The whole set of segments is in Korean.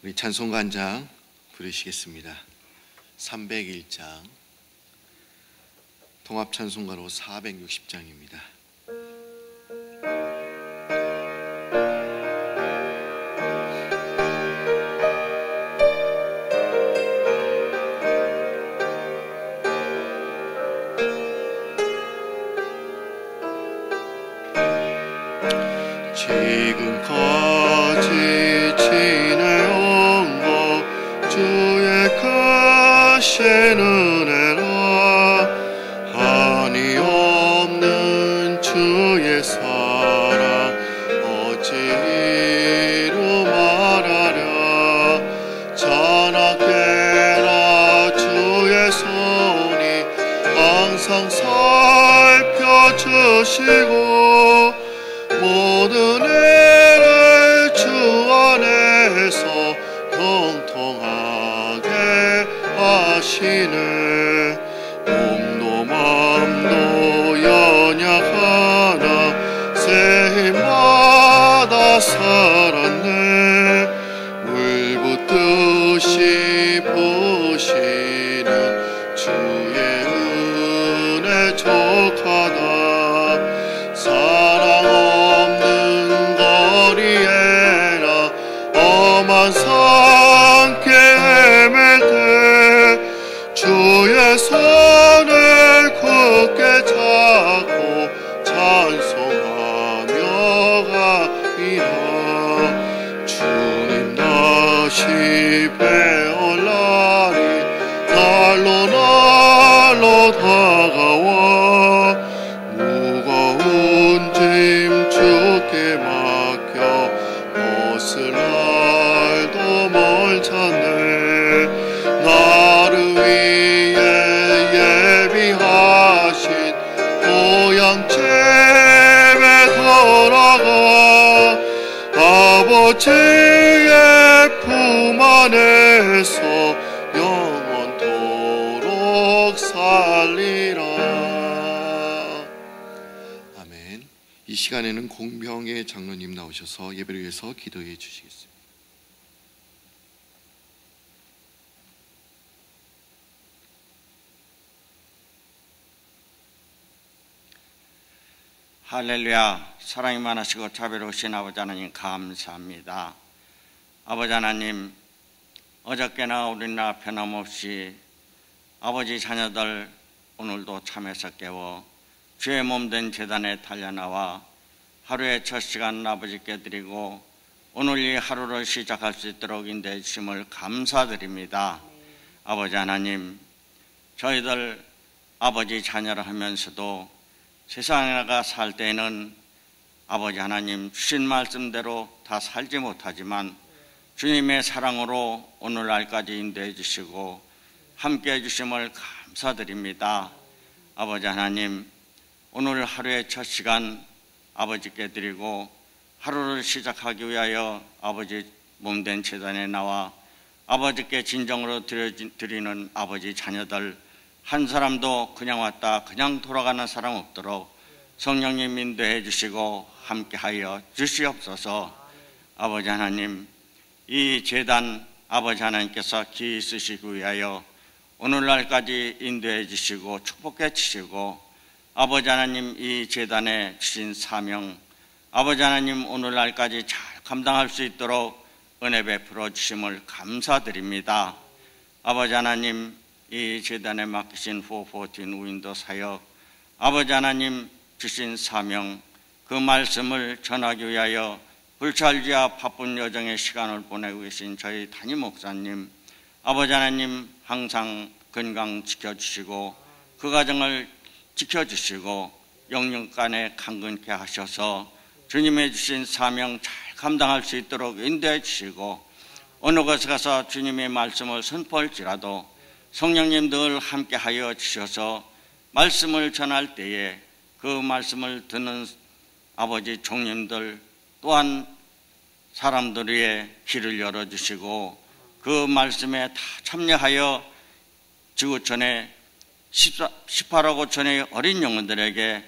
우리 찬송가장 부르시겠습니다. 301장, 통합찬송가로 460장입니다. 지금까지 지내온 것 주의 크신 은혜라, 한이 없는 주의 사랑 어찌로 말하랴. 자나깨나 주의 손이 항상 살펴주시고 모든 일을 주 안에서 형통하게 하시네. 몸도 맘도 연약하나 새 힘마다 살았네. 물 붓듯이 부시는 주의 은혜 족하다. 사랑 없는 거리에나 험한 산길 헤맬 때 주의 손을 굳게 잡고 찬송하며 가리라. 주님 다시 뵈올 날이 날로 날로 다가와 무거운 짐 주께 맡겨 벗을 날도 멀잖네. 나를 위해 예비하신 보양집에 돌아가 아버지의 품 안에서 영원토록 살리라. 이 시간에는 공병의 장로님 나오셔서 예배를 위해서 기도해 주시겠습니다. 할렐루야. 사랑이 많으시고 자비로우신 아버지 하나님 감사합니다. 아버지 하나님, 어저께나 오늘나 변함없이 아버지 자녀들 오늘도 참여해서 깨워 주의 몸된 제단에 달려나와 하루의 첫 시간 아버지께 드리고 오늘 이 하루를 시작할 수 있도록 인도해 주심을 감사드립니다. 아버지 하나님, 저희들 아버지 자녀를 하면서도 세상에 나가 살 때에는 아버지 하나님 주신 말씀대로 다 살지 못하지만 주님의 사랑으로 오늘날까지 인도해 주시고 함께해 주심을 감사드립니다. 아버지 하나님, 오늘 하루의 첫 시간 아버지께 드리고 하루를 시작하기 위하여 아버지 몸된 제단에 나와 아버지께 진정으로 드리는 아버지 자녀들 한 사람도 그냥 왔다 그냥 돌아가는 사람 없도록 성령님 인도해 주시고 함께하여 주시옵소서. 아버지 하나님, 이 제단 아버지 하나님께서 기히 쓰시기 위하여 오늘날까지 인도해 주시고 축복해 주시고 아버지 하나님, 이 제단에 주신 사명 아버지 하나님 오늘날까지 잘 감당할 수 있도록 은혜 베풀어 주심을 감사드립니다. 아버지 하나님, 이 제단에 맡기신 414 우인도 사역 아버지 하나님 주신 사명 그 말씀을 전하기 위하여 불찰지와 바쁜 여정의 시간을 보내고 계신 저희 담임 목사님 아버지 하나님 항상 건강 지켜주시고 그 가정을 지켜주시고 영육간에 강건케 하셔서 주님의 주신 사명 잘 감당할 수 있도록 인도해 주시고 어느 곳에 가서 주님의 말씀을 선포할지라도 성령님 늘 함께하여 주셔서 말씀을 전할 때에 그 말씀을 듣는 아버지 종님들 또한 사람들의 길을 열어주시고 그 말씀에 다 참여하여 지구촌에 18억 5천의 어린 영혼들에게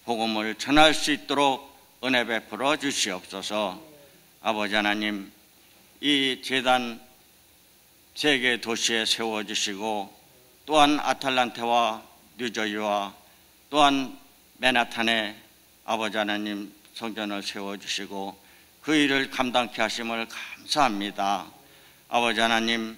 복음을 전할 수 있도록 은혜 베풀어 주시옵소서. 아버지 하나님, 이 재단 3개 도시에 세워주시고 또한 아틀란타와 뉴저지와 또한 맨하탄에 아버지 하나님 성전을 세워주시고 그 일을 감당케 하심을 감사합니다. 아버지 하나님,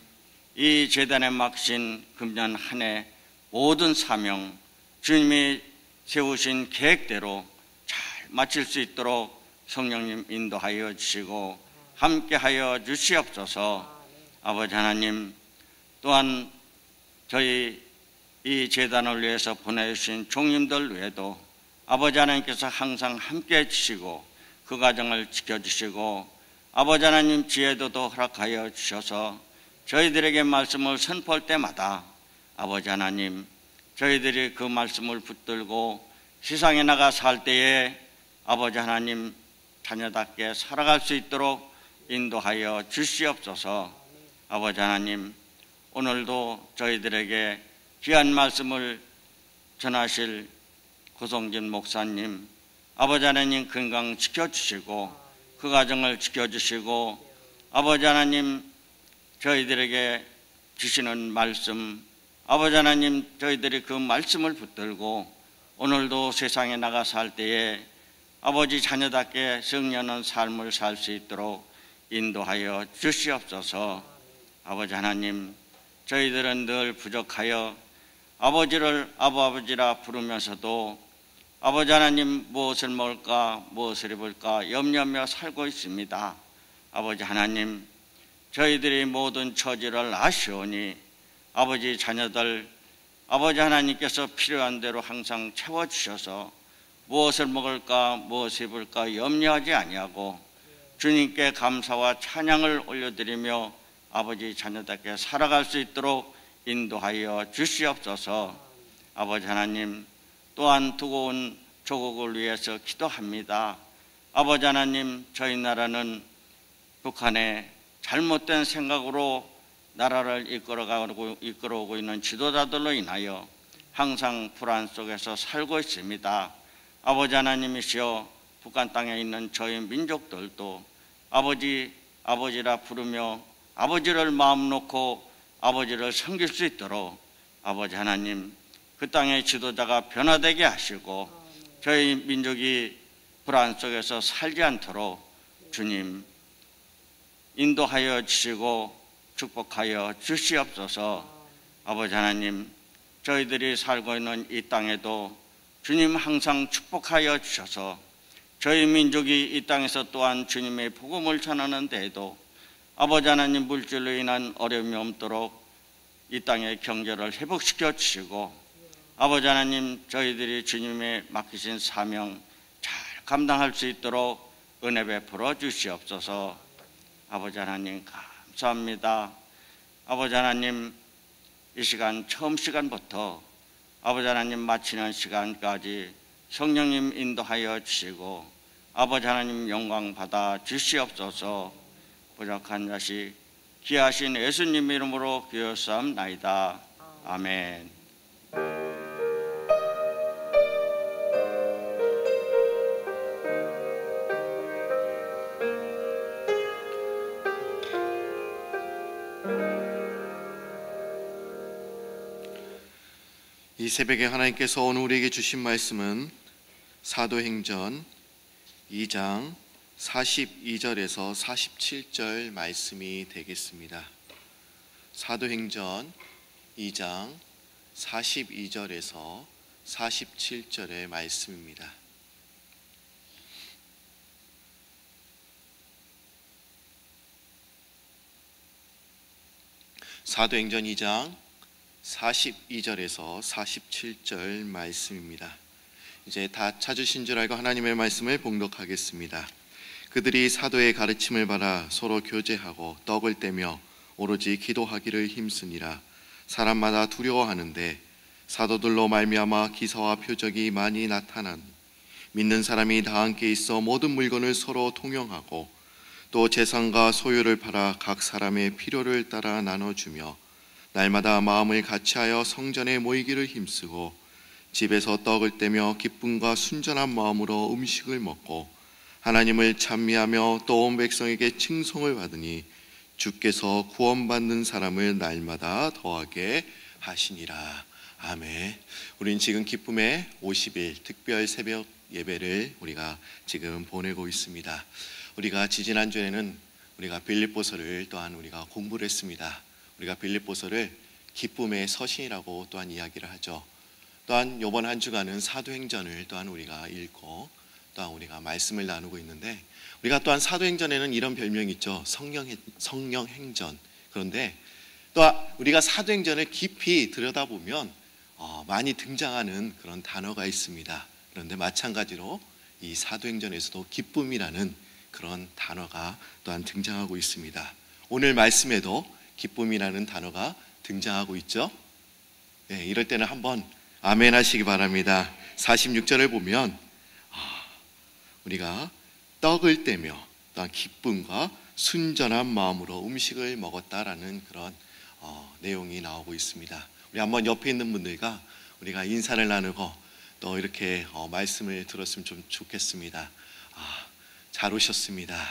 이 재단에 맡기신 금년 한 해 모든 사명 주님이 세우신 계획대로 잘 마칠 수 있도록 성령님 인도하여 주시고 함께하여 주시옵소서. 아버지 하나님, 또한 저희 이 재단을 위해서 보내주신 종님들 외에도 아버지 하나님께서 항상 함께해 주시고 그 가정을 지켜주시고 아버지 하나님 지혜도도 허락하여 주셔서 저희들에게 말씀을 선포할 때마다 아버지 하나님, 저희들이 그 말씀을 붙들고 세상에 나가 살 때에 아버지 하나님 자녀답게 살아갈 수 있도록 인도하여 주시옵소서. 아버지 하나님, 오늘도 저희들에게 귀한 말씀을 전하실 고성진 목사님, 아버지 하나님 건강 지켜주시고 그 가정을 지켜주시고 아버지 하나님 저희들에게 주시는 말씀, 아버지 하나님 저희들이 그 말씀을 붙들고 오늘도 세상에 나가 살 때에 아버지 자녀답게 성령의 삶을 살 수 있도록 인도하여 주시옵소서. 아버지 하나님, 저희들은 늘 부족하여 아버지를 아버지라 부르면서도 아버지 하나님 무엇을 먹을까 무엇을 입을까 염려하며 살고 있습니다. 아버지 하나님, 저희들이 모든 처지를 아시오니 아버지 자녀들 아버지 하나님께서 필요한 대로 항상 채워주셔서 무엇을 먹을까 무엇을 입을까 염려하지 아니하고 주님께 감사와 찬양을 올려드리며 아버지 자녀답게 살아갈 수 있도록 인도하여 주시옵소서. 아버지 하나님, 또한 두고 온 조국을 위해서 기도합니다. 아버지 하나님, 저희 나라는 북한의 잘못된 생각으로 나라를 이끌어오고 있는 지도자들로 인하여 항상 불안 속에서 살고 있습니다. 아버지 하나님이시여, 북한 땅에 있는 저희 민족들도 아버지라 부르며 아버지를 마음 놓고 아버지를 섬길 수 있도록 아버지 하나님 그 땅의 지도자가 변화되게 하시고 저희 민족이 불안 속에서 살지 않도록 주님 인도하여 주시고 축복하여 주시옵소서. 아버지 하나님, 저희들이 살고 있는 이 땅에도 주님 항상 축복하여 주셔서 저희 민족이 이 땅에서 또한 주님의 복음을 전하는 데에도 아버지 하나님 물질로 인한 어려움이 없도록 이 땅의 경제를 회복시켜 주시고 아버지 하나님 저희들이 주님의 맡기신 사명 잘 감당할 수 있도록 은혜 베풀어 주시옵소서. 아버지 하나님 감사합니다. 아버지 하나님, 이 시간 처음 시간부터 아버지 하나님 마치는 시간까지 성령님 인도하여 주시고 아버지 하나님 영광 받아 주시옵소서. 부족한 자식 귀하신 예수님 이름으로 기도하옵나이다. 아멘. 이 새벽에 하나님께서 오늘 우리에게 주신 말씀은 사도행전 2장 42절에서 47절 말씀이 되겠습니다. 사도행전 2장 42절에서 47절의 말씀입니다. 사도행전 2장 42절에서 47절 말씀입니다. 이제 다 찾으신 줄 알고 하나님의 말씀을 봉독하겠습니다. 그들이 사도의 가르침을 받아 서로 교제하고 떡을 떼며 오로지 기도하기를 힘쓰니라. 사람마다 두려워하는데 사도들로 말미암아 기사와 표적이 많이 나타나니 믿는 사람이 다 함께 있어 모든 물건을 서로 통용하고 또 재산과 소유를 팔아 각 사람의 필요를 따라 나눠주며 날마다 마음을 같이하여 성전에 모이기를 힘쓰고 집에서 떡을 떼며 기쁨과 순전한 마음으로 음식을 먹고 하나님을 찬미하며 또 온 백성에게 칭송을 받으니 주께서 구원받는 사람을 날마다 더하게 하시니라. 아멘. 우리는 지금 기쁨의 50일 특별 새벽 예배를 우리가 지금 보내고 있습니다. 우리가 지지난주에는 우리가 빌립보서를 또한 우리가 공부를 했습니다. 우리가 빌립보서를 기쁨의 서신이라고 또한 이야기를 하죠. 또한 이번 한 주간은 사도행전을 또한 우리가 읽고 또한 우리가 말씀을 나누고 있는데, 우리가 또한 사도행전에는 이런 별명이 있죠. 성령행전. 그런데 또 우리가 사도행전을 깊이 들여다보면 많이 등장하는 그런 단어가 있습니다. 그런데 마찬가지로 이 사도행전에서도 기쁨이라는 그런 단어가 또한 등장하고 있습니다. 오늘 말씀에도 기쁨이라는 단어가 등장하고 있죠. 네, 이럴 때는 한번 아멘 하시기 바랍니다. 46절을 보면 우리가 떡을 떼며 또한 기쁨과 순전한 마음으로 음식을 먹었다라는 그런 내용이 나오고 있습니다. 우리 한번 옆에 있는 분들과 우리가 인사를 나누고 또 이렇게 말씀을 들었으면 좀 좋겠습니다. 잘 오셨습니다.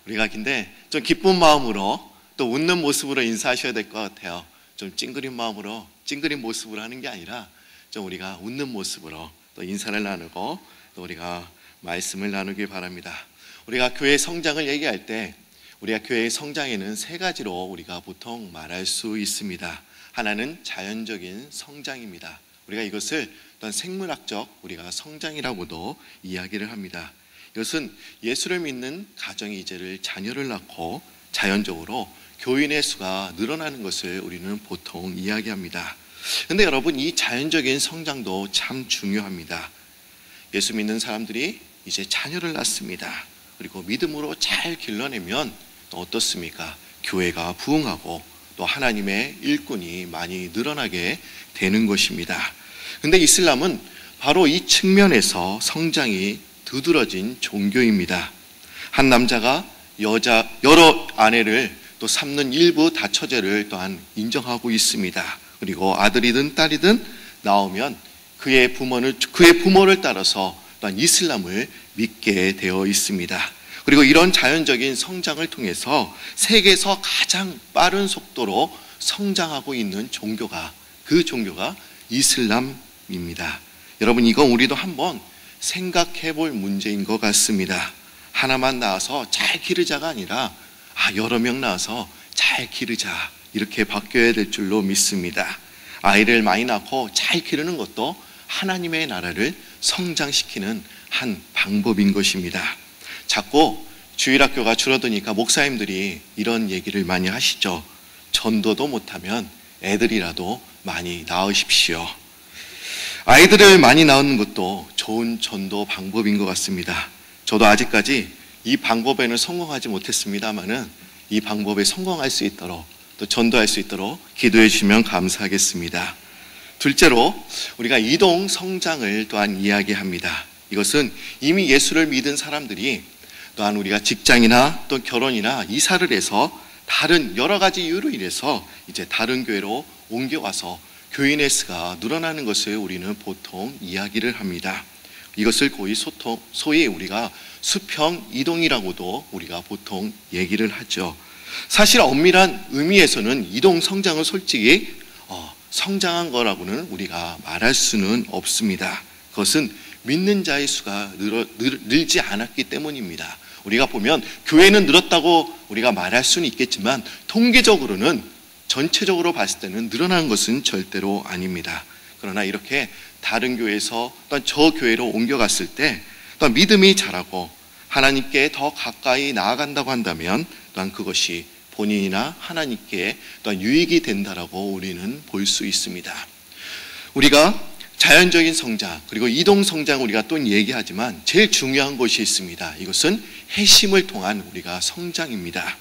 우리가 근데 좀 기쁜 마음으로 또 웃는 모습으로 인사하셔야 될 것 같아요. 좀 찡그린 마음으로, 찡그린 모습으로 하는 게 아니라 좀 우리가 웃는 모습으로 또 인사를 나누고 또 우리가 말씀을 나누길 바랍니다. 우리가 교회 성장을 얘기할 때 우리가 교회의 성장에는 세 가지로 우리가 보통 말할 수 있습니다. 하나는 자연적인 성장입니다. 우리가 이것을 어떤 생물학적 우리가 성장이라고도 이야기를 합니다. 이것은 예수를 믿는 가정이 이제를 자녀를 낳고 자연적으로 교인의 수가 늘어나는 것을 우리는 보통 이야기합니다. 그런데 여러분, 이 자연적인 성장도 참 중요합니다. 예수 믿는 사람들이 이제 자녀를 낳습니다. 그리고 믿음으로 잘 길러내면 또 어떻습니까? 교회가 부흥하고 또 하나님의 일꾼이 많이 늘어나게 되는 것입니다. 그런데 이슬람은 바로 이 측면에서 성장이 두드러진 종교입니다. 한 남자가 여러 아내를 또 삼는 일부 다처제를 또한 인정하고 있습니다. 그리고 아들이든 딸이든 나오면 그의 부모를 따라서 또한 이슬람을 믿게 되어 있습니다. 그리고 이런 자연적인 성장을 통해서 세계에서 가장 빠른 속도로 성장하고 있는 종교가, 그 종교가 이슬람입니다. 여러분, 이건 우리도 한번 생각해 볼 문제인 것 같습니다. 하나만 낳아서 잘 기르자가 아니라 여러 명 낳아서 잘 기르자, 이렇게 바뀌어야 될 줄로 믿습니다. 아이를 많이 낳고 잘 기르는 것도 하나님의 나라를 성장시키는 한 방법인 것입니다. 자꾸 주일학교가 줄어드니까 목사님들이 이런 얘기를 많이 하시죠. 전도도 못하면 애들이라도 많이 낳으십시오. 아이들을 많이 낳는 것도 좋은 전도 방법인 것 같습니다. 저도 아직까지 이 방법에는 성공하지 못했습니다만은 이 방법에 성공할 수 있도록 또 전도할 수 있도록 기도해 주시면 감사하겠습니다. 둘째로 우리가 이동 성장을 또한 이야기합니다. 이것은 이미 예수를 믿은 사람들이 또한 우리가 직장이나 또 결혼이나 이사를 해서 다른 여러 가지 이유로 인해서 이제 다른 교회로 옮겨와서 교인의 수가 늘어나는 것을 우리는 보통 이야기를 합니다. 이것을 소위 우리가 수평 이동이라고도 우리가 보통 얘기를 하죠. 사실 엄밀한 의미에서는 이동 성장은 솔직히 성장한 거라고는 우리가 말할 수는 없습니다. 그것은 믿는 자의 수가 늘지 않았기 때문입니다. 우리가 보면 교회는 늘었다고 우리가 말할 수는 있겠지만 통계적으로는 전체적으로 봤을 때는 늘어난 것은 절대로 아닙니다. 그러나 이렇게 다른 교회에서 또한 저 교회로 옮겨갔을 때 또한 믿음이 자라고 하나님께 더 가까이 나아간다고 한다면 또한 그것이 본인이나 하나님께 또한 유익이 된다라고 우리는 볼 수 있습니다. 우리가 자연적인 성장 그리고 이동 성장 우리가 또 얘기하지만 제일 중요한 것이 있습니다. 이것은 회심을 통한 우리가 성장입니다.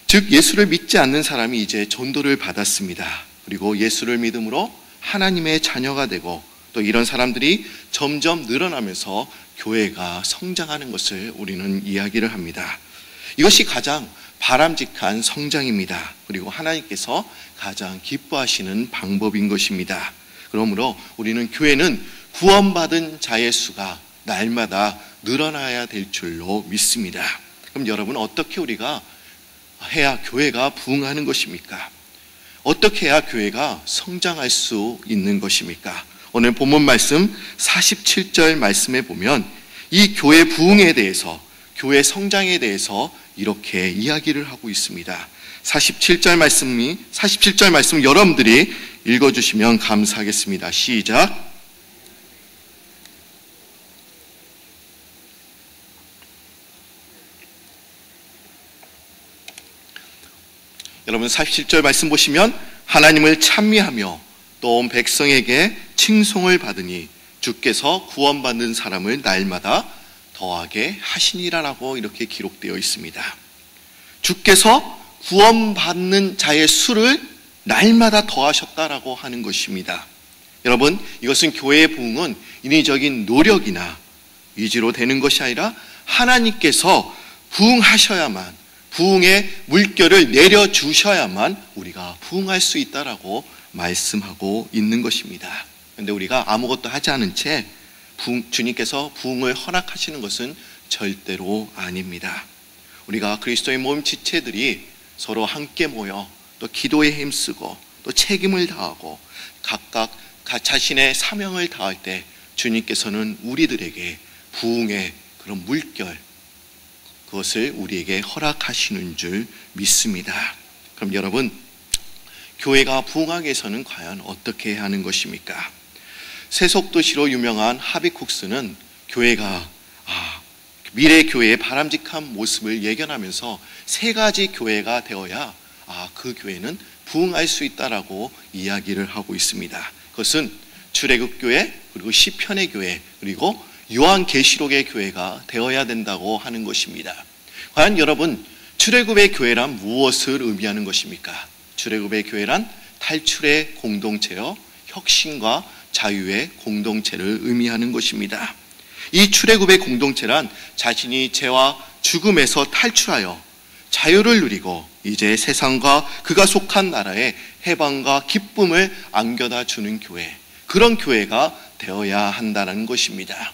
즉 예수를 믿지 않는 사람이 이제 전도를 받았습니다. 그리고 예수를 믿음으로 하나님의 자녀가 되고 또 이런 사람들이 점점 늘어나면서 교회가 성장하는 것을 우리는 이야기를 합니다. 이것이 가장 바람직한 성장입니다. 그리고 하나님께서 가장 기뻐하시는 방법인 것입니다. 그러므로 우리는 교회는 구원받은 자의 수가 날마다 늘어나야 될 줄로 믿습니다. 그럼 여러분, 어떻게 우리가 해야 교회가 부흥하는 것입니까? 어떻게 해야 교회가 성장할 수 있는 것입니까? 오늘 본문 말씀 47절 말씀에 보면 이 교회 부흥에 대해서, 교회 성장에 대해서 이렇게 이야기를 하고 있습니다. 47절 말씀 여러분들이 읽어주시면 감사하겠습니다. 시작. 여러분 47절 말씀 보시면 하나님을 찬미하며 또 온 백성에게 칭송을 받으니 주께서 구원받는 사람을 날마다 더하게 하시니라라고 이렇게 기록되어 있습니다. 주께서 구원받는 자의 수를 날마다 더하셨다라고 하는 것입니다. 여러분, 이것은 교회의 부흥은 인위적인 노력이나 의지로 되는 것이 아니라 하나님께서 부흥하셔야만, 부흥의 물결을 내려주셔야만 우리가 부흥할 수 있다라고 말씀하고 있는 것입니다. 그런데 우리가 아무것도 하지 않은 채 주님께서 부흥을 허락하시는 것은 절대로 아닙니다. 우리가 그리스도의 몸 지체들이 서로 함께 모여 또 기도에 힘쓰고 또 책임을 다하고 각각 자신의 사명을 다할 때 주님께서는 우리들에게 부흥의 그런 물결, 그것을 우리에게 허락하시는 줄 믿습니다. 그럼 여러분, 교회가 부흥하기 위해서는 과연 어떻게 해야 하는 것입니까? 세속도시로 유명한 하비쿡스는 교회가 미래 교회의 바람직한 모습을 예견하면서 세 가지 교회가 되어야 그 교회는 부흥할 수 있다라고 이야기를 하고 있습니다. 그것은 출애굽교회, 그리고 시편의 교회, 그리고 요한계시록의 교회가 되어야 된다고 하는 것입니다. 과연 여러분, 출애굽의 교회란 무엇을 의미하는 것입니까? 출애굽의 교회란 탈출의 공동체여 혁신과 자유의 공동체를 의미하는 것입니다. 이 출애굽의 공동체란 자신이 죄와 죽음에서 탈출하여 자유를 누리고 이제 세상과 그가 속한 나라에 해방과 기쁨을 안겨다 주는 교회, 그런 교회가 되어야 한다는 것입니다.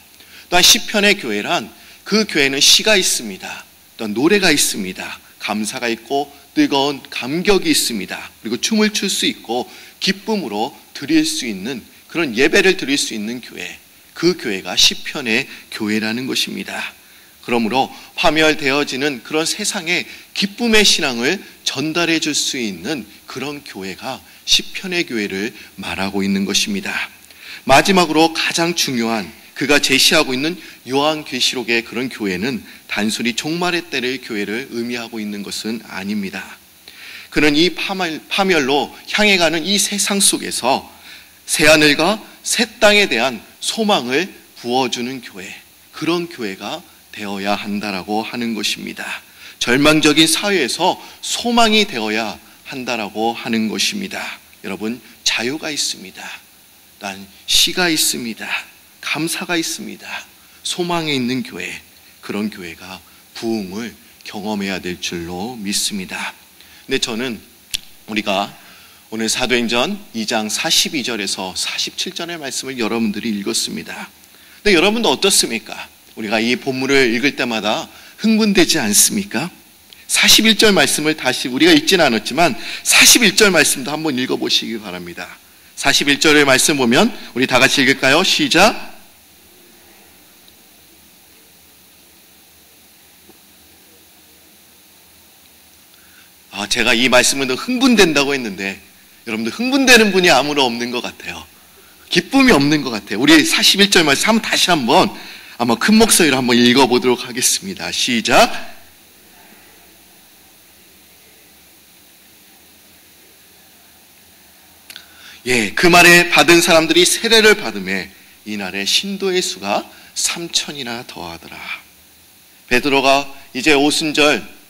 또한 시편의 교회란 그 교회는 시가 있습니다. 또한 노래가 있습니다. 감사가 있고 뜨거운 감격이 있습니다. 그리고 춤을 출 수 있고 기쁨으로 드릴 수 있는 그런 예배를 드릴 수 있는 교회, 그 교회가 시편의 교회라는 것입니다. 그러므로 파멸되어지는 그런 세상에 기쁨의 신앙을 전달해 줄 수 있는 그런 교회가 시편의 교회를 말하고 있는 것입니다. 마지막으로 가장 중요한 그가 제시하고 있는 요한계시록의 그런 교회는 단순히 종말의 때의 교회를 의미하고 있는 것은 아닙니다. 그는 이 파멸로 향해 가는 이 세상 속에서 새하늘과 새 땅에 대한 소망을 부어주는 교회, 그런 교회가 되어야 한다라고 하는 것입니다. 절망적인 사회에서 소망이 되어야 한다라고 하는 것입니다. 여러분, 자유가 있습니다. 난 시가 있습니다. 감사가 있습니다. 소망에 있는 교회, 그런 교회가 부흥을 경험해야 될 줄로 믿습니다. 근데 저는 우리가 오늘 사도행전 2장 42절에서 47절의 말씀을 여러분들이 읽었습니다. 근데 여러분도 어떻습니까? 우리가 이 본문을 읽을 때마다 흥분되지 않습니까? 41절 말씀을 다시 우리가 읽지는 않았지만 41절 말씀도 한번 읽어보시기 바랍니다. 41절의 말씀 보면 우리 다 같이 읽을까요? 시작! 제가 이 말씀을 더 흥분된다고 했는데 여러분들 흥분되는 분이 아무도 없는 것 같아요. 기쁨이 없는 것 같아요. 우리 41절 말씀 다시 한번 아마 큰 목소리로 한번 읽어보도록 하겠습니다. 시작! 그 말에 받은 사람들이 세례를 받음에 이날에 신도의 수가 3,000이나 더하더라. 베드로가 이제 오순절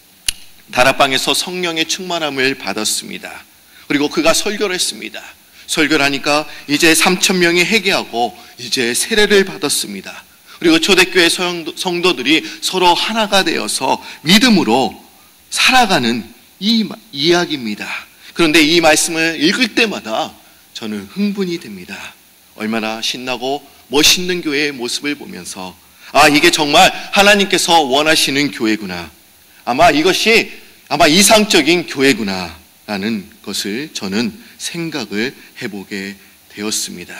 다락방에서 성령의 충만함을 받았습니다. 그리고 그가 설교를 했습니다. 설교를 하니까 이제 3,000명이 회개하고 이제 세례를 받았습니다. 그리고 초대교회 성도들이 서로 하나가 되어서 믿음으로 살아가는 이 이야기입니다. 그런데 이 말씀을 읽을 때마다 저는 흥분이 됩니다. 얼마나 신나고 멋있는 교회의 모습을 보면서 이게 정말 하나님께서 원하시는 교회구나. 아마 이것이 아마 이상적인 교회구나라는 것을 저는 생각을 해보게 되었습니다.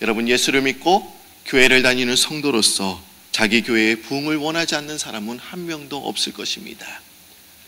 여러분, 예수를 믿고 교회를 다니는 성도로서 자기 교회의 부흥을 원하지 않는 사람은 한 명도 없을 것입니다.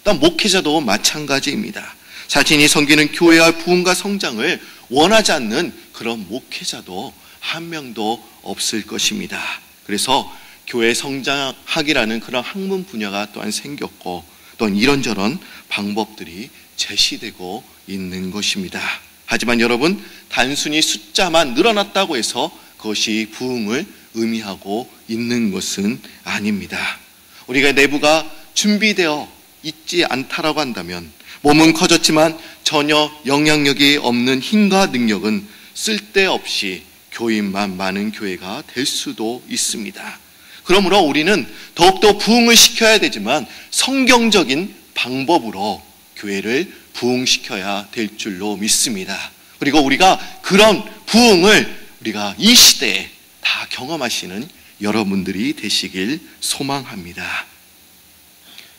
또한 목회자도 마찬가지입니다. 자신이 섬기는 교회와 부흥과 성장을 원하지 않는 그런 목회자도 한 명도 없을 것입니다. 그래서 교회 성장학이라는 그런 학문 분야가 또한 생겼고, 또한 이런저런 방법들이 제시되고 있는 것입니다. 하지만 여러분, 단순히 숫자만 늘어났다고 해서 그것이 부흥을 의미하고 있는 것은 아닙니다. 우리가 내부가 준비되어 있지 않다라고 한다면, 몸은 커졌지만 전혀 영향력이 없는 힘과 능력은 쓸데없이 교인만 많은 교회가 될 수도 있습니다. 그러므로 우리는 더욱더 부흥을 시켜야 되지만 성경적인 방법으로 교회를 부흥시켜야 될 줄로 믿습니다. 그리고 우리가 그런 부흥을 우리가 이 시대에 다 경험하시는 여러분들이 되시길 소망합니다.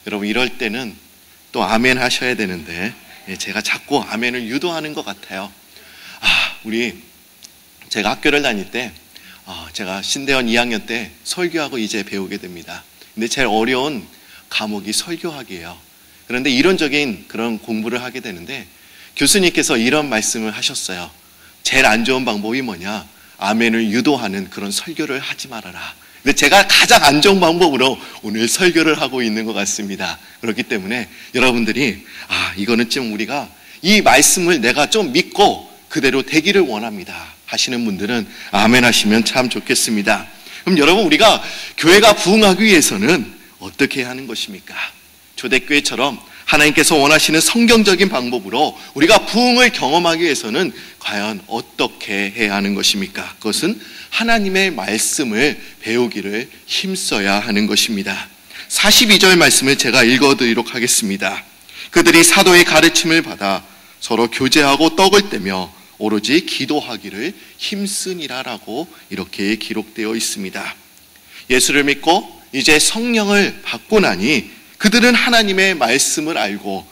여러분, 이럴 때는 또 아멘 하셔야 되는데 제가 자꾸 아멘을 유도하는 것 같아요. 제가 학교를 다닐 때 제가 신대원 2학년 때 설교하고 이제 배우게 됩니다. 근데 제일 어려운 과목이 설교학이에요. 그런데 이론적인 그런 공부를 하게 되는데 교수님께서 이런 말씀을 하셨어요. 제일 안 좋은 방법이 뭐냐? 아멘을 유도하는 그런 설교를 하지 말아라. 근데 제가 가장 안 좋은 방법으로 오늘 설교를 하고 있는 것 같습니다. 그렇기 때문에 여러분들이 이거는 좀 우리가 이 말씀을 내가 좀 믿고 그대로 되기를 원합니다 하시는 분들은 아멘 하시면 참 좋겠습니다. 그럼 여러분, 우리가 교회가 부흥하기 위해서는 어떻게 하는 것입니까? 초대교회처럼 하나님께서 원하시는 성경적인 방법으로 우리가 부흥을 경험하기 위해서는 과연 어떻게 해야 하는 것입니까? 그것은 하나님의 말씀을 배우기를 힘써야 하는 것입니다. 42절 말씀을 제가 읽어드리도록 하겠습니다. 그들이 사도의 가르침을 받아 서로 교제하고 떡을 떼며 오로지 기도하기를 힘쓰니라라고 이렇게 기록되어 있습니다. 예수를 믿고 이제 성령을 받고 나니 그들은 하나님의 말씀을 알고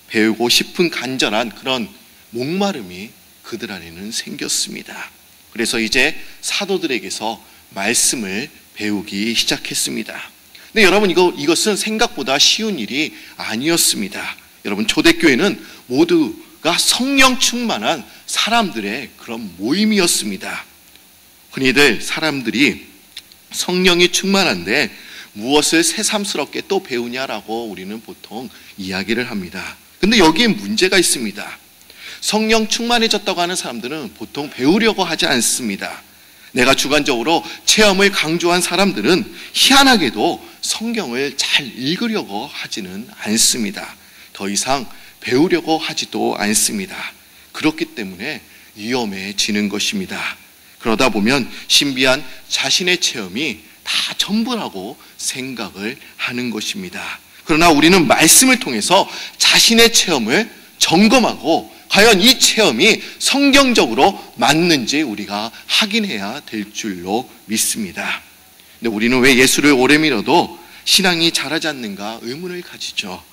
배우고 싶은 간절한 그런 목마름이 그들 안에는 생겼습니다. 그래서 이제 사도들에게서 말씀을 배우기 시작했습니다. 근데 여러분, 이것은 생각보다 쉬운 일이 아니었습니다. 여러분, 초대교회는 모두가 성령 충만한 사람들의 그런 모임이었습니다. 흔히들 사람들이 성령이 충만한데 무엇을 새삼스럽게 또 배우냐라고 우리는 보통 이야기를 합니다. 근데 여기에 문제가 있습니다. 성령 충만해졌다고 하는 사람들은 보통 배우려고 하지 않습니다. 내가 주관적으로 체험을 강조한 사람들은 희한하게도 성경을 잘 읽으려고 하지는 않습니다. 더 이상 배우려고 하지도 않습니다. 그렇기 때문에 위험해지는 것입니다. 그러다 보면 신비한 자신의 체험이 다 전부라고 생각을 하는 것입니다. 그러나 우리는 말씀을 통해서 자신의 체험을 점검하고 과연 이 체험이 성경적으로 맞는지 우리가 확인해야 될 줄로 믿습니다. 근데 우리는 왜 예수를 오래 믿어도 신앙이 자라지 않는가 의문을 가지죠.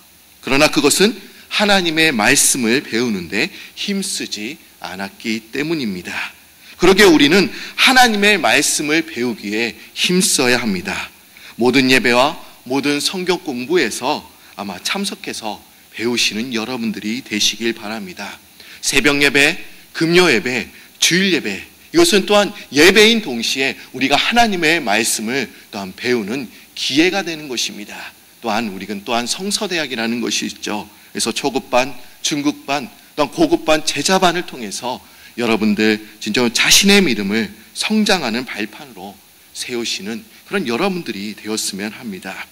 그러나 그것은 하나님의 말씀을 배우는데 힘쓰지 않았기 때문입니다. 그러기에 우리는 하나님의 말씀을 배우기에 힘써야 합니다. 모든 예배와 모든 성경 공부에서 아마 참석해서 배우시는 여러분들이 되시길 바랍니다. 새벽 예배, 금요 예배, 주일 예배, 이것은 또한 예배인 동시에 우리가 하나님의 말씀을 또한 배우는 기회가 되는 것입니다. 또한 우리는 또한 성서대학이라는 것이 있죠. 그래서 초급반, 중급반, 또한 고급반, 제자반을 통해서 여러분들 진짜 자신의 믿음을 성장하는 발판으로 세우시는 그런 여러분들이 되었으면 합니다.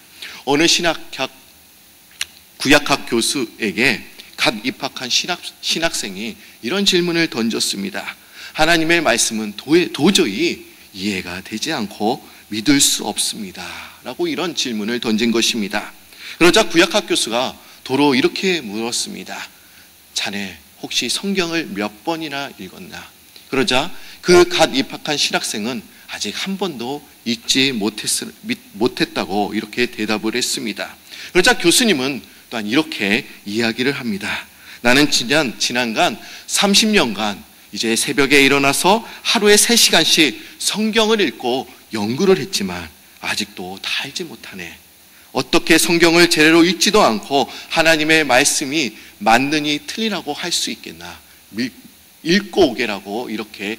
어느 구약학 교수에게 갓 입학한 신학생이 이런 질문을 던졌습니다. 하나님의 말씀은 도저히 이해가 되지 않고 믿을 수 없습니다 라고 이런 질문을 던진 것입니다. 그러자 구약학 교수가 도로 이렇게 물었습니다. 자네 혹시 성경을 몇 번이나 읽었나? 그러자 그 갓 입학한 신학생은 아직 한 번도 읽지 못했다고 이렇게 대답을 했습니다. 그러자 교수님은 또한 이렇게 이야기를 합니다. 나는 지난간 30년간 이제 새벽에 일어나서 하루에 3시간씩 성경을 읽고 연구를 했지만 아직도 다 알지 못하네. 어떻게 성경을 제대로 읽지도 않고 하나님의 말씀이 맞느니 틀리라고 할 수 있겠나. 읽고 오게라고 이렇게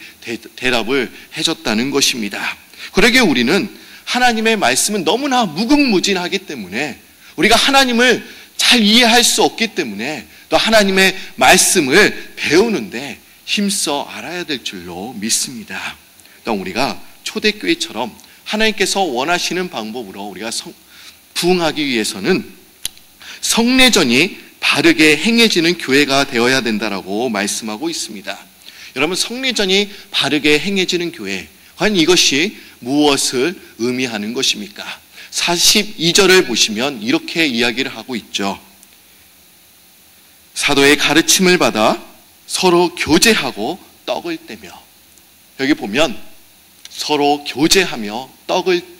대답을 해줬다는 것입니다. 그러기에 우리는 하나님의 말씀은 너무나 무궁무진하기 때문에 우리가 하나님을 잘 이해할 수 없기 때문에 또 하나님의 말씀을 배우는데 힘써 알아야 될 줄로 믿습니다. 또 우리가 초대교회처럼 하나님께서 원하시는 방법으로 우리가 부흥하기 위해서는 성례전이 바르게 행해지는 교회가 되어야 된다라고 말씀하고 있습니다. 여러분, 성례전이 바르게 행해지는 교회, 과연 이것이 무엇을 의미하는 것입니까? 42절을 보시면 이렇게 이야기를 하고 있죠. 사도의 가르침을 받아 서로 교제하고 떡을 떼며, 여기 보면 서로 교제하며 떡을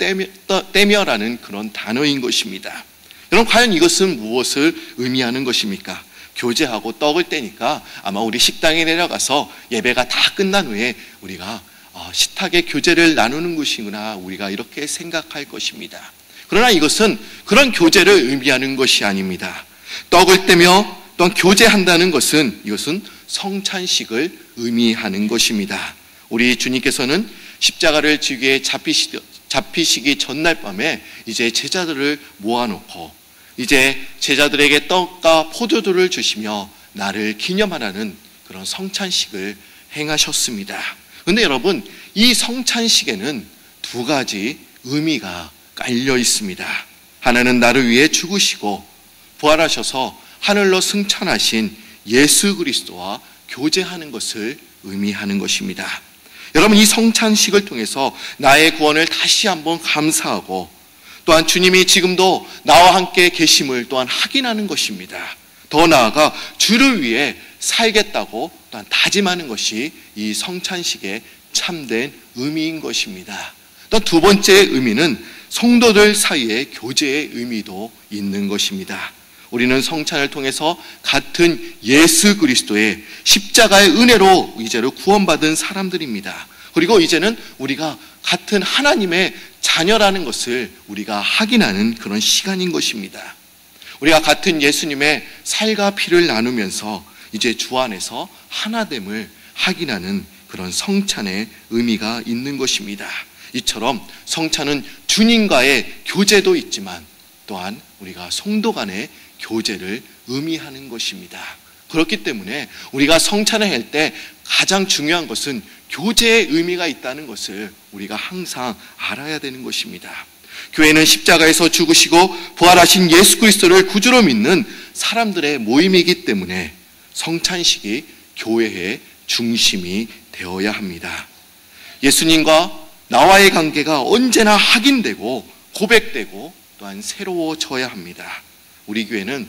떼며라는 그런 단어인 것입니다. 여러분, 과연 이것은 무엇을 의미하는 것입니까? 교제하고 떡을 떼니까 아마 우리 식당에 내려가서 예배가 다 끝난 후에 우리가 식탁에 교제를 나누는 것이구나, 우리가 이렇게 생각할 것입니다. 그러나 이것은 그런 교제를 의미하는 것이 아닙니다. 떡을 떼며 또한 교제한다는 것은 이것은 성찬식을 의미하는 것입니다. 우리 주님께서는 십자가를 지기에 잡히시기 전날 밤에 이제 제자들을 모아놓고 이제 제자들에게 떡과 포도주를 주시며 나를 기념하라는 그런 성찬식을 행하셨습니다. 그런데 여러분, 이 성찬식에는 두 가지 의미가 깔려 있습니다. 하나는 나를 위해 죽으시고 부활하셔서 하늘로 승천하신 예수 그리스도와 교제하는 것을 의미하는 것입니다. 여러분, 이 성찬식을 통해서 나의 구원을 다시 한번 감사하고 또한 주님이 지금도 나와 함께 계심을 또한 확인하는 것입니다. 더 나아가 주를 위해 살겠다고 또한 다짐하는 것이 이 성찬식의 참된 의미인 것입니다. 또 두 번째 의미는 성도들 사이의 교제의 의미도 있는 것입니다. 우리는 성찬을 통해서 같은 예수 그리스도의 십자가의 은혜로 이제로 구원받은 사람들입니다. 그리고 이제는 우리가 같은 하나님의 자녀라는 것을 우리가 확인하는 그런 시간인 것입니다. 우리가 같은 예수님의 살과 피를 나누면서 이제 주 안에서 하나됨을 확인하는 그런 성찬의 의미가 있는 것입니다. 이처럼 성찬은 주님과의 교제도 있지만 또한 우리가 성도 간의 교제를 의미하는 것입니다. 그렇기 때문에 우리가 성찬을 할 때 가장 중요한 것은 교제의 의미가 있다는 것을 우리가 항상 알아야 되는 것입니다. 교회는 십자가에서 죽으시고 부활하신 예수 그리스도를 구주로 믿는 사람들의 모임이기 때문에 성찬식이 교회의 중심이 되어야 합니다. 예수님과 나와의 관계가 언제나 확인되고 고백되고 또한 새로워져야 합니다. 우리 교회는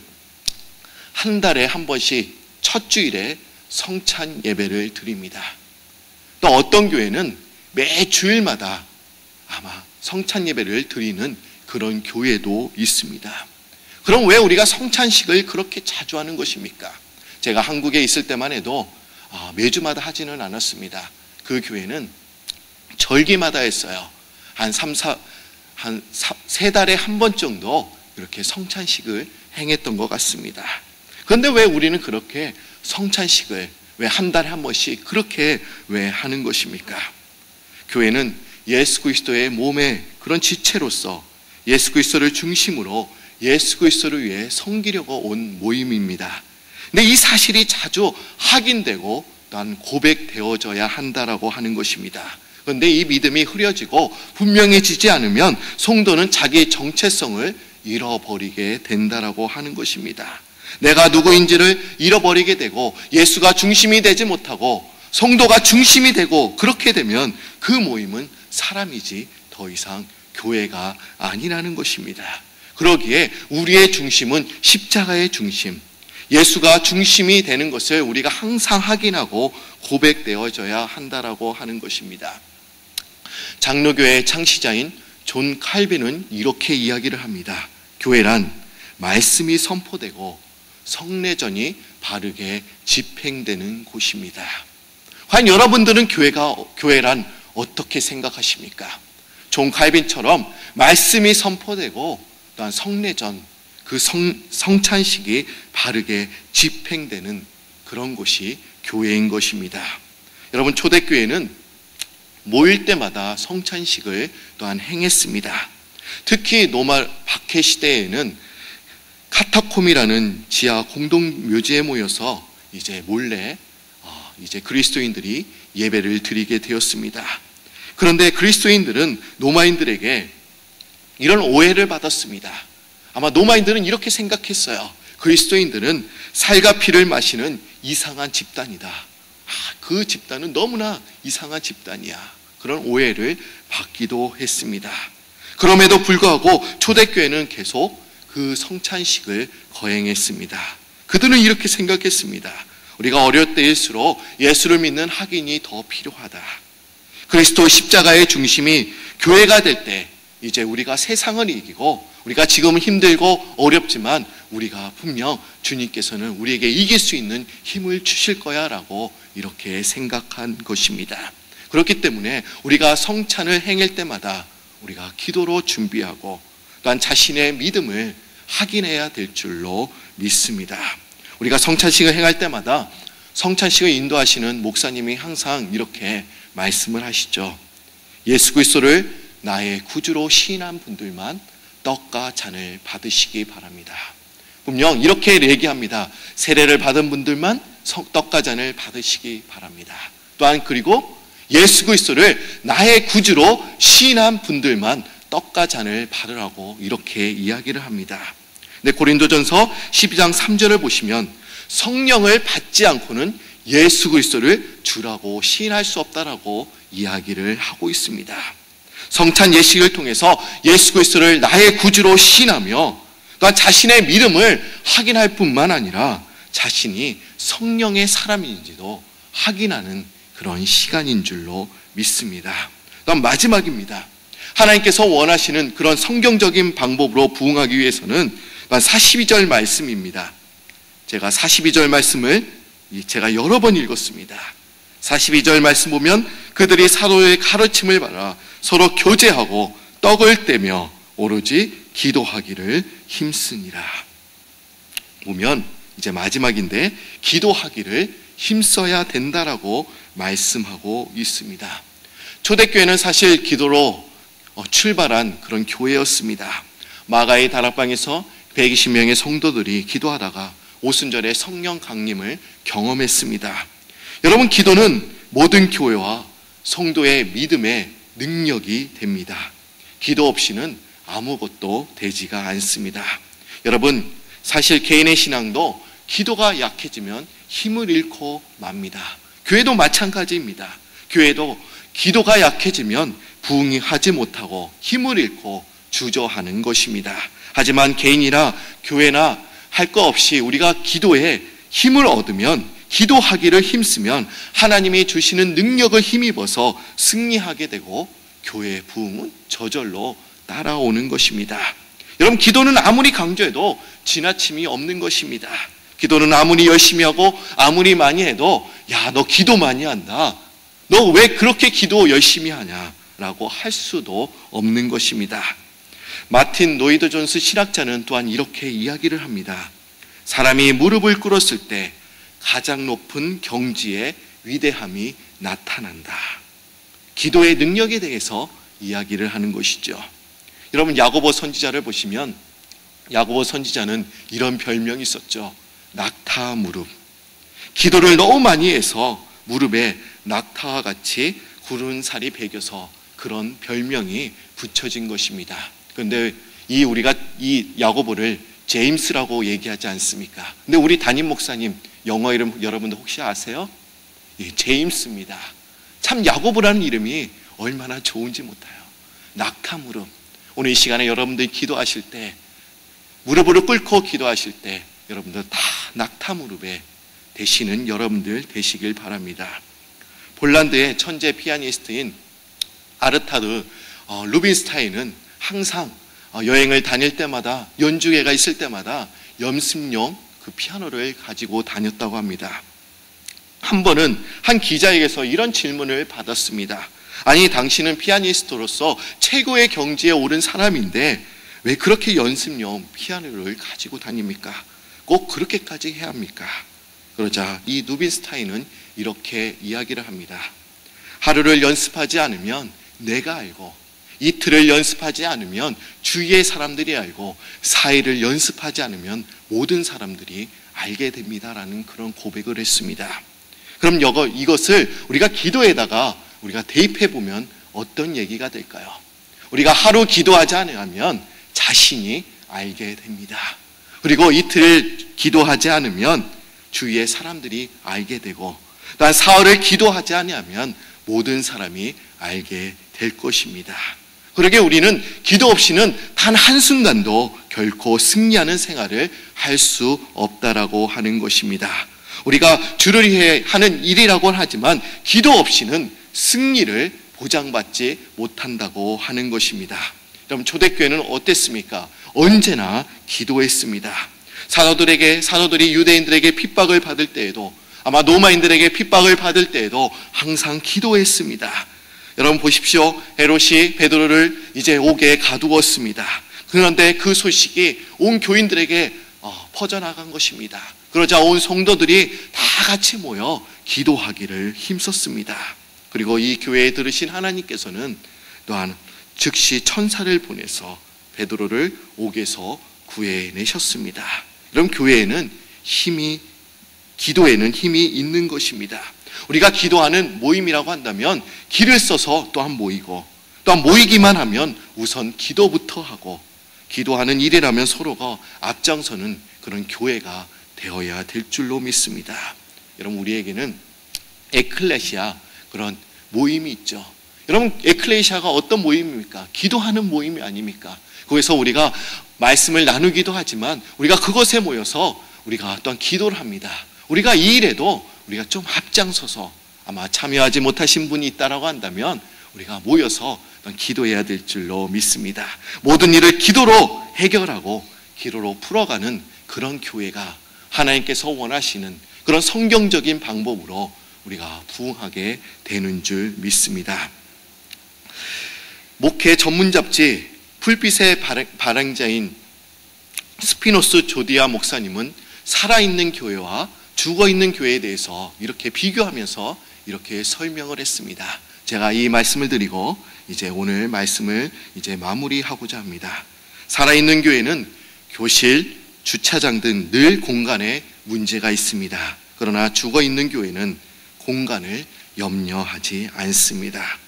한 달에 한 번씩 첫 주일에 성찬 예배를 드립니다. 또 어떤 교회는 매 주일마다 아마 성찬 예배를 드리는 그런 교회도 있습니다. 그럼 왜 우리가 성찬식을 그렇게 자주 하는 것입니까? 제가 한국에 있을 때만 해도 매주마다 하지는 않았습니다. 그 교회는 절기마다 했어요. 한 3-4달에 한 번 정도 이렇게 성찬식을 행했던 것 같습니다. 그런데 왜 우리는 그렇게 성찬식을 왜 한 달에 한 번씩 그렇게 왜 하는 것입니까? 교회는 예수 그리스도의 몸의 그런 지체로서 예수 그리스도를 중심으로 예수 그리스도를 위해 섬기려고 온 모임입니다. 근데 이 사실이 자주 확인되고 또한 고백되어져야 한다라고 하는 것입니다. 그런데 이 믿음이 흐려지고 분명해지지 않으면 성도는 자기 정체성을 잃어버리게 된다라고 하는 것입니다. 내가 누구인지를 잃어버리게 되고 예수가 중심이 되지 못하고 성도가 중심이 되고 그렇게 되면 그 모임은 사람이지 더 이상 교회가 아니라는 것입니다. 그러기에 우리의 중심은 십자가의 중심, 예수가 중심이 되는 것을 우리가 항상 확인하고 고백되어져야 한다라고 하는 것입니다. 장로교회의 창시자인 존 칼빈은 이렇게 이야기를 합니다. 교회란 말씀이 선포되고 성례전이 바르게 집행되는 곳입니다. 과연 여러분들은 교회란 어떻게 생각하십니까? 존 칼빈처럼 말씀이 선포되고 또한 성례전, 그 성찬식이 바르게 집행되는 그런 곳이 교회인 것입니다. 여러분, 초대교회는 모일 때마다 성찬식을 또한 행했습니다. 특히 로마 박해 시대에는 카타콤이라는 지하 공동묘지에 모여서 이제 몰래 그리스도인들이 예배를 드리게 되었습니다. 그런데 그리스도인들은 로마인들에게 이런 오해를 받았습니다. 아마 로마인들은 이렇게 생각했어요. 그리스도인들은 살과 피를 마시는 이상한 집단이다. 그 집단은 너무나 이상한 집단이야. 그런 오해를 받기도 했습니다. 그럼에도 불구하고 초대교회는 계속 그 성찬식을 거행했습니다. 그들은 이렇게 생각했습니다. 우리가 어릴 때일수록 예수를 믿는 확인이 더 필요하다. 그리스도 십자가의 중심이 교회가 될 때 이제 우리가 세상을 이기고, 우리가 지금 힘들고 어렵지만 우리가 분명 주님께서는 우리에게 이길 수 있는 힘을 주실 거야 라고 이렇게 생각한 것입니다. 그렇기 때문에 우리가 성찬을 행할 때마다 우리가 기도로 준비하고 또한 자신의 믿음을 확인해야 될 줄로 믿습니다. 우리가 성찬식을 행할 때마다 성찬식을 인도하시는 목사님이 항상 이렇게 말씀을 하시죠. 예수 그리스도를 나의 구주로 시인한 분들만 떡과 잔을 받으시기 바랍니다. 분명 이렇게 얘기합니다. 세례를 받은 분들만 떡과 잔을 받으시기 바랍니다. 또한 그리고 예수 그리스도를 나의 구주로 시인한 분들만 떡과 잔을 받으라고 이렇게 이야기를 합니다. 근데 고린도전서 12장 3절을 보시면 성령을 받지 않고는 예수 그리스도를 주라고 시인할 수 없다라고 이야기를 하고 있습니다. 성찬 예식을 통해서 예수 그리스도를 나의 구주로 시인하며 또한 자신의 믿음을 확인할 뿐만 아니라 자신이 성령의 사람인지도 확인하는 그런 시간인 줄로 믿습니다. 또한 마지막입니다. 하나님께서 원하시는 그런 성경적인 방법으로 부응하기 위해서는 42절 말씀입니다. 제가 42절 말씀을 제가 여러 번 읽었습니다. 42절 말씀 보면 그들이 사도의 가르침을 받아 서로 교제하고 떡을 떼며 오로지 기도하기를 힘쓰니라. 보면 이제 마지막인데 기도하기를 힘써야 된다라고 말씀하고 있습니다. 초대교회는 사실 기도로 출발한 그런 교회였습니다. 마가의 다락방에서 120명의 성도들이 기도하다가 오순절에 성령 강림을 경험했습니다. 여러분, 기도는 모든 교회와 성도의 믿음의 능력이 됩니다. 기도 없이는 아무것도 되지가 않습니다. 여러분, 사실 개인의 신앙도 기도가 약해지면 힘을 잃고 맙니다. 교회도 마찬가지입니다. 교회도 기도가 약해지면 부응하지 못하고 힘을 잃고 주저하는 것입니다. 하지만 개인이나 교회나 할 거 없이 우리가 기도에 힘을 얻으면, 기도하기를 힘쓰면 하나님이 주시는 능력을 힘입어서 승리하게 되고 교회의 부흥은 저절로 따라오는 것입니다. 여러분, 기도는 아무리 강조해도 지나침이 없는 것입니다. 기도는 아무리 열심히 하고 아무리 많이 해도 야, 너 기도 많이 한다, 너 왜 그렇게 기도 열심히 하냐 라고 할 수도 없는 것입니다. 마틴 노이드 존스 신학자는 또한 이렇게 이야기를 합니다. 사람이 무릎을 꿇었을 때 가장 높은 경지의 위대함이 나타난다. 기도의 능력에 대해서 이야기를 하는 것이죠. 여러분, 야고보 선지자를 보시면 야고보 선지자는 이런 별명이 있었죠. 낙타 무릎. 기도를 너무 많이 해서 무릎에 낙타와 같이 구른 살이 배겨서 그런 별명이 붙여진 것입니다. 그런데 우리가 이 야고보를 제임스라고 얘기하지 않습니까? 근데 우리 담임 목사님 영어 이름 여러분들 혹시 아세요? 예, 제임스입니다. 참 야고보라는 이름이 얼마나 좋은지 못해요. 낙타 무릎. 오늘 이 시간에 여러분들이 기도하실 때, 무릎을 꿇고 기도하실 때 여러분들 다 낙타 무릎에 되시는 여러분들 되시길 바랍니다. 폴란드의 천재 피아니스트인 아르타드 루빈스타인은 항상 여행을 다닐 때마다, 연주회가 있을 때마다 연습용 그 피아노를 가지고 다녔다고 합니다. 한 번은 한 기자에게서 이런 질문을 받았습니다. 아니, 당신은 피아니스트로서 최고의 경지에 오른 사람인데 왜 그렇게 연습용 피아노를 가지고 다닙니까? 꼭 그렇게까지 해야 합니까? 그러자 이 누빈스타인은 이렇게 이야기를 합니다. 하루를 연습하지 않으면 내가 알고, 이틀을 연습하지 않으면 주위의 사람들이 알고, 4일을 연습하지 않으면 모든 사람들이 알게 됩니다라는 그런 고백을 했습니다. 그럼 이것을 우리가 기도에다가 우리가 대입해 보면 어떤 얘기가 될까요? 우리가 하루 기도하지 않으면 자신이 알게 됩니다. 그리고 이틀 기도하지 않으면 주위의 사람들이 알게 되고, 또한 사흘을 기도하지 않으면 모든 사람이 알게 될 것입니다. 그러게 우리는 기도 없이는 단 한순간도 결코 승리하는 생활을 할 수 없다라고 하는 것입니다. 우리가 주를 위해 하는 일이라고 하지만 기도 없이는 승리를 보장받지 못한다고 하는 것입니다. 그럼 초대교회는 어땠습니까? 언제나 기도했습니다. 사도들이 유대인들에게 핍박을 받을 때에도, 아마 로마인들에게 핍박을 받을 때에도 항상 기도했습니다. 여러분 보십시오. 헤롯이 베드로를 이제 옥에 가두었습니다. 그런데 그 소식이 온 교인들에게 퍼져나간 것입니다. 그러자 온 성도들이 다 같이 모여 기도하기를 힘썼습니다. 그리고 이 교회에 들으신 하나님께서는 또한 즉시 천사를 보내서 베드로를 옥에서 구해내셨습니다. 그럼 기도에는 힘이 있는 것입니다. 우리가 기도하는 모임이라고 한다면 길을 써서 또한 모이고, 또한 모이기만 하면 우선 기도부터 하고, 기도하는 일이라면 서로가 앞장서는 그런 교회가 되어야 될 줄로 믿습니다. 여러분, 우리에게는 에클레시아, 그런 모임이 있죠. 여러분, 에클레시아가 어떤 모임입니까? 기도하는 모임이 아닙니까? 거기서 우리가 말씀을 나누기도 하지만 우리가 그것에 모여서 우리가 또한 기도를 합니다. 우리가 이 일에도 우리가 좀 앞장서서, 아마 참여하지 못하신 분이 있다라고 한다면 우리가 모여서 기도해야 될 줄로 믿습니다. 모든 일을 기도로 해결하고 기도로 풀어가는 그런 교회가 하나님께서 원하시는 그런 성경적인 방법으로 우리가 부흥하게 되는 줄 믿습니다. 목회 전문 잡지 풀빛의 발행자인 스피노스 조디아 목사님은 살아있는 교회와 죽어있는 교회에 대해서 이렇게 비교하면서 이렇게 설명을 했습니다. 제가 이 말씀을 드리고 이제 오늘 말씀을 이제 마무리하고자 합니다. 살아있는 교회는 교실, 주차장 등 늘 공간에 문제가 있습니다. 그러나 죽어있는 교회는 공간을 염려하지 않습니다.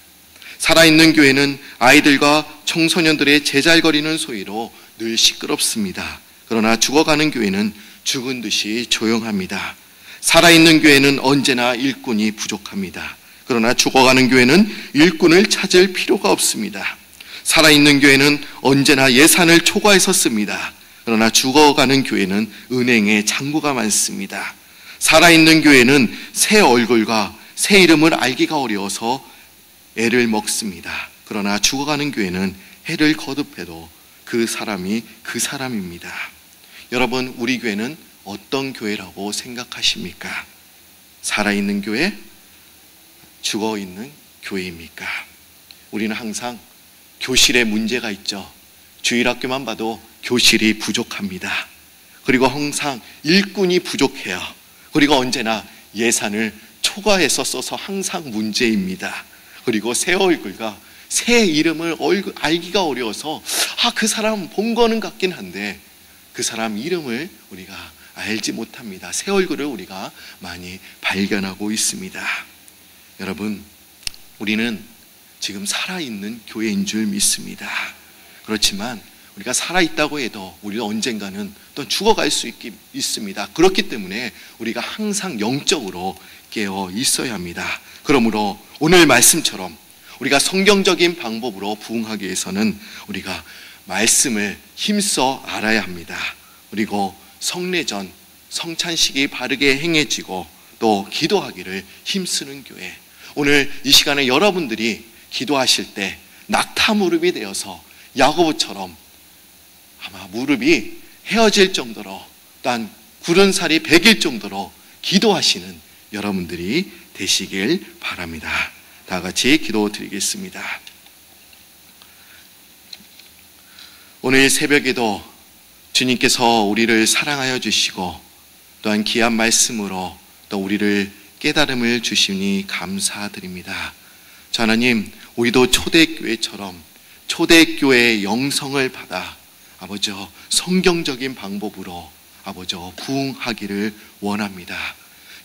살아있는 교회는 아이들과 청소년들의 제잘거리는 소리로 늘 시끄럽습니다. 그러나 죽어가는 교회는 죽은 듯이 조용합니다. 살아있는 교회는 언제나 일꾼이 부족합니다. 그러나 죽어가는 교회는 일꾼을 찾을 필요가 없습니다. 살아있는 교회는 언제나 예산을 초과해서 씁니다. 그러나 죽어가는 교회는 은행에 잔고가 많습니다. 살아있는 교회는 새 얼굴과 새 이름을 알기가 어려워서 애를 먹습니다. 그러나 죽어가는 교회는 해를 거듭해도 그 사람이 그 사람입니다. 여러분, 우리 교회는 어떤 교회라고 생각하십니까? 살아있는 교회? 죽어있는 교회입니까? 우리는 항상 교실에 문제가 있죠. 주일학교만 봐도 교실이 부족합니다. 그리고 항상 일꾼이 부족해요. 그리고 언제나 예산을 초과해서 써서 항상 문제입니다. 그리고 새 얼굴과 새 이름을 알기가 어려워서 그 사람 본 거는 같긴 한데 그 사람 이름을 우리가 알지 못합니다. 새 얼굴을 우리가 많이 발견하고 있습니다. 여러분, 우리는 지금 살아있는 교회인 줄 믿습니다. 그렇지만 우리가 살아있다고 해도 우리가 언젠가는 또 죽어갈 수 있습니다. 그렇기 때문에 우리가 항상 영적으로 깨어 있어야 합니다. 그러므로 오늘 말씀처럼 우리가 성경적인 방법으로 부흥하기 위해서는 우리가 말씀을 힘써 알아야 합니다. 그리고 성례전, 성찬식이 바르게 행해지고 또 기도하기를 힘쓰는 교회. 오늘 이 시간에 여러분들이 기도하실 때 낙타무릎이 되어서 야고보처럼 아마 무릎이 헤어질 정도로 또한 굳은 살이 배길 정도로 기도하시는 여러분들이 되시길 바랍니다. 다 같이 기도드리겠습니다. 오늘 새벽에도 주님께서 우리를 사랑하여 주시고 또한 귀한 말씀으로 또 우리를 깨달음을 주시니 감사드립니다. 저 하나님, 우리도 초대교회처럼 초대교회의 영성을 받아 아버지 성경적인 방법으로 아버지 부응하기를 원합니다.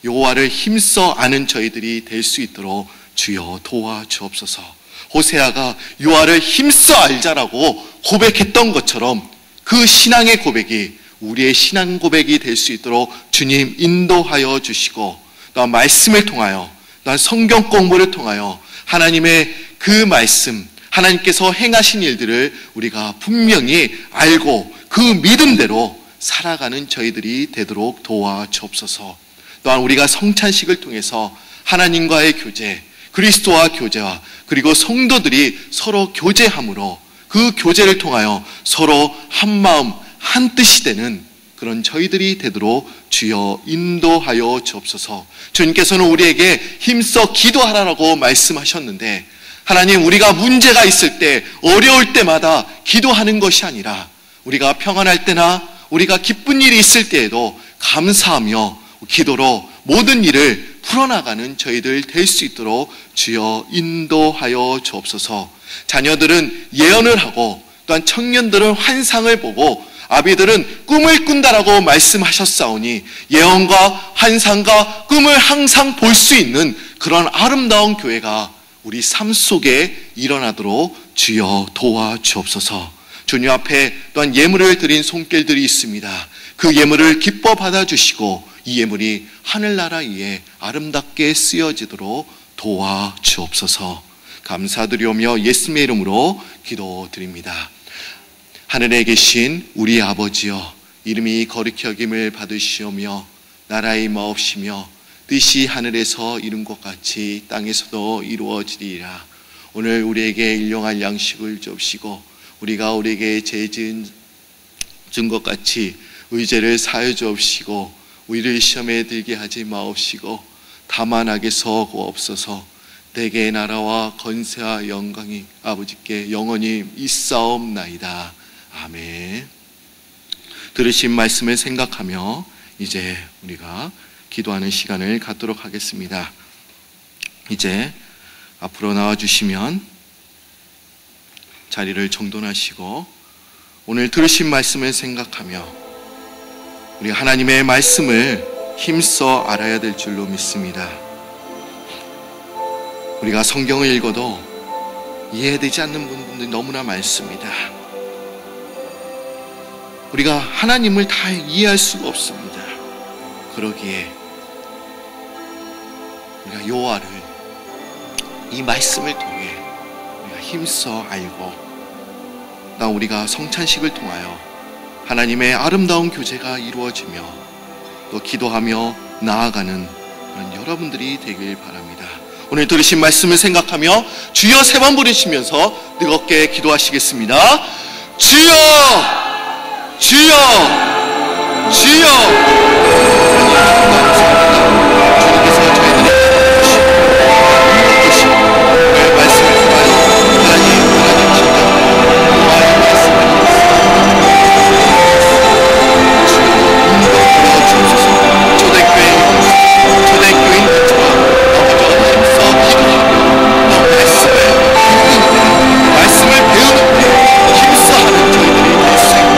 여호와를 힘써 아는 저희들이 될 수 있도록 주여 도와주옵소서. 호세아가 여호와를 힘써 알자라고 고백했던 것처럼 그 신앙의 고백이 우리의 신앙 고백이 될 수 있도록 주님 인도하여 주시고, 또한 말씀을 통하여, 또한 성경 공부를 통하여 하나님의 그 말씀, 하나님께서 행하신 일들을 우리가 분명히 알고 그 믿음대로 살아가는 저희들이 되도록 도와주옵소서. 또한 우리가 성찬식을 통해서 하나님과의 교제, 그리스도와 교제와 그리고 성도들이 서로 교제함으로 그 교제를 통하여 서로 한 마음 한 뜻이 되는 그런 저희들이 되도록 주여 인도하여 주옵소서. 주님께서는 우리에게 힘써 기도하라고 말씀하셨는데, 하나님, 우리가 문제가 있을 때 어려울 때마다 기도하는 것이 아니라 우리가 평안할 때나 우리가 기쁜 일이 있을 때에도 감사하며 기도로 모든 일을 풀어나가는 저희들 될 수 있도록 주여 인도하여 주옵소서. 자녀들은 예언을 하고 또한 청년들은 환상을 보고 아비들은 꿈을 꾼다라고 말씀하셨사오니 예언과 환상과 꿈을 항상 볼 수 있는 그런 아름다운 교회가 우리 삶 속에 일어나도록 주여 도와주옵소서. 주님 앞에 또한 예물을 드린 손길들이 있습니다. 그 예물을 기뻐 받아주시고 이 예물이 하늘나라 위에 아름답게 쓰여지도록 도와주옵소서. 감사드리오며 예수님의 이름으로 기도드립니다. 하늘에 계신 우리 아버지여, 이름이 거룩히 여김을 받으시오며 나라의 임하옵시며 뜻이 하늘에서 이룬 것 같이 땅에서도 이루어지리라. 오늘 우리에게 일용할 양식을 주옵시고 우리가 우리에게 죄 지은 것 같이 의죄를 사하여 주옵시고 우리를 시험에 들게 하지 마옵시고 다만 악에서 구하옵소서. 대개의 나라와 건세와 영광이 아버지께 영원히 있사옵나이다. 아멘. 들으신 말씀을 생각하며 이제 우리가 기도하는 시간을 갖도록 하겠습니다. 이제 앞으로 나와주시면 자리를 정돈하시고 오늘 들으신 말씀을 생각하며 우리 하나님의 말씀을 힘써 알아야 될 줄로 믿습니다. 우리가 성경을 읽어도 이해되지 않는 부분들이 너무나 많습니다. 우리가 하나님을 다 이해할 수가 없습니다. 그러기에 우리가 여호와를 이 말씀을 통해 우리가 힘써 알고 또 우리가 성찬식을 통하여 하나님의 아름다운 교제가 이루어지며 또 기도하며 나아가는 그런 여러분들이 되길 바랍니다. 오늘 들으신 말씀을 생각하며 주여 세 번 부르시면서 뜨겁게 기도하시겠습니다. 주여! 주여! 주여! 주님께서 저희들에게 주시고 그 말씀을 통하여 하나님 여호와의 말씀을 주여 초대교인들처럼 아버지와 힘써 기도하며 말씀을 배우는데 힘써하는 저희들이 될 수 있는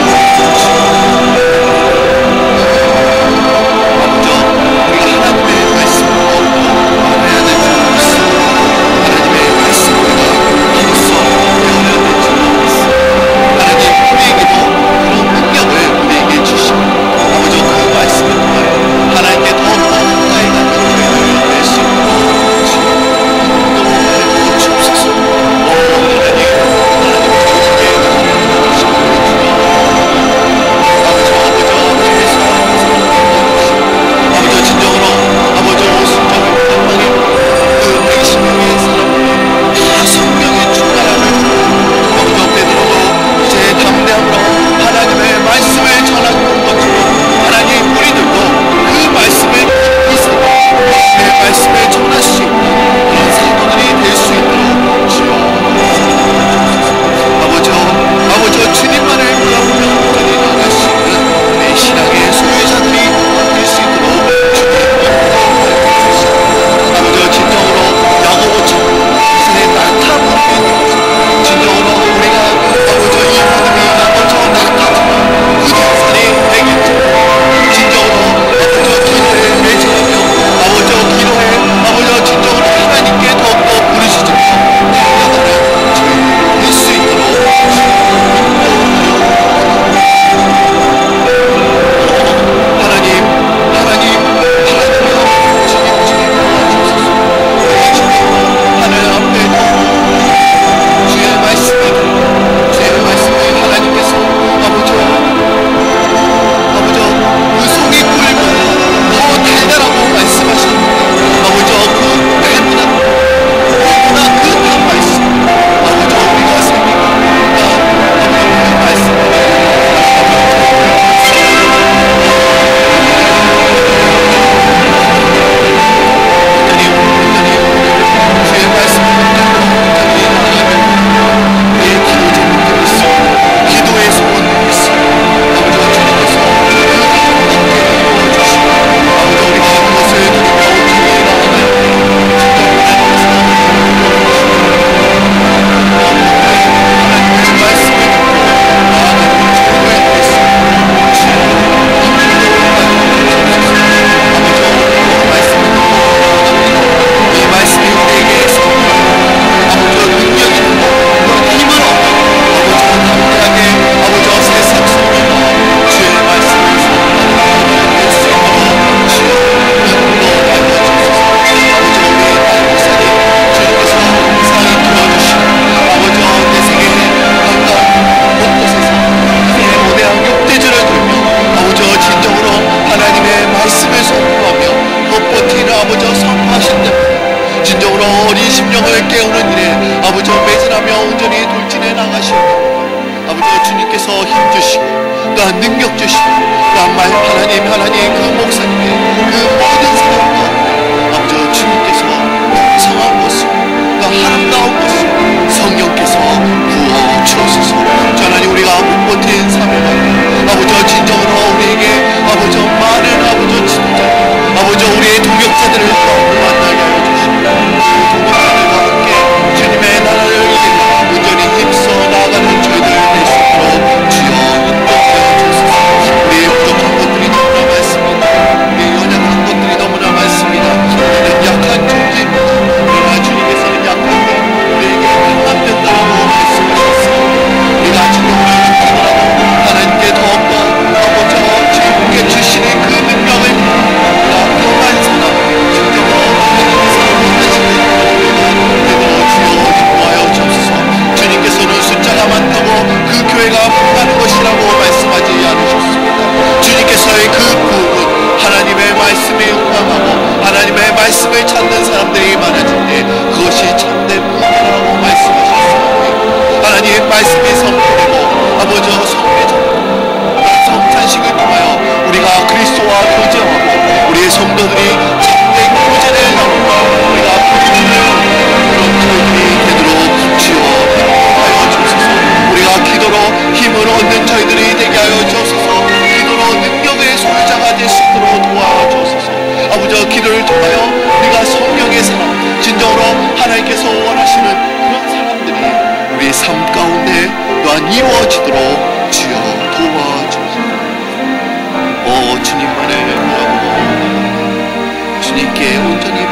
살아가며 온전히 돌진해 나가시옵고 아버지 주님께서 힘주시고 또한 능력 주시고 또한 하나님 그 목사님의 그 모든 사람 가운데 아버지 주님께서 성한 모습 또 아름다운 모습 성령께서 부어 주옵소서. 하나님 우리가 못 버틴 사명을 아버지 진정으로 우리에게 아버지 많은 아버지 지도자 아버지 우리의 동역자들을 만나게 하여 주시고 그 동역자들과 함께 주님의 나라를 위해 온전히 힘써 나아가는 저희들 될 수 있도록 주여 인도하여 주소서. 우리의 부족한 것들이 너무나 많습니다. 우리의 연약한 것들이 너무나 많습니다. 우리는 약한 존재입니다. 그러나 주님께서는 약한데 우리에게 강함된다라고 말씀하셨습니다. 우리가 진정으로 죽더라도 하나님께 더욱더 아버지 주님께 주시는 그 능력을 그러한 사람 진정으로 하나님께서 원하시는 우리가 되도록 주여 인도하여 주옵소서. 주님께서는 숫자가 많다고 그 교회가 많은 것이라고 말씀하지 않으셨습니다. 주님께서의 그 부흥은 하나님의 말씀에 응답하고 하나님의 말씀을 찾는 사람들이 많아질 때 그것이 참된 부흥이라고 말씀하셨습니다. 하나님의 말씀이 선포되고 아버지 성찬식을 통하여 우리가 그리스도와 교제하고 우리의 성도들이 참된 교제를 나누고 우리가 교제를 나누고 그런 저희들이 되도록 주여 인도하여 주옵소서. 우리가 기도로 힘을 얻는 저희들이 되게 하여 주옵소서. 기도로 능력의 소유자가 될 수 있도록 도와주옵소서. 아버지 기도를 통하여 우리가 성령의 사람 진정으로 하나님께서 원하시는 그런 사람들이 우리 삶 가운데 또한 이루어지도록 주여 도와주옵소서. 오 주님만을 바라보고 주님께 온전히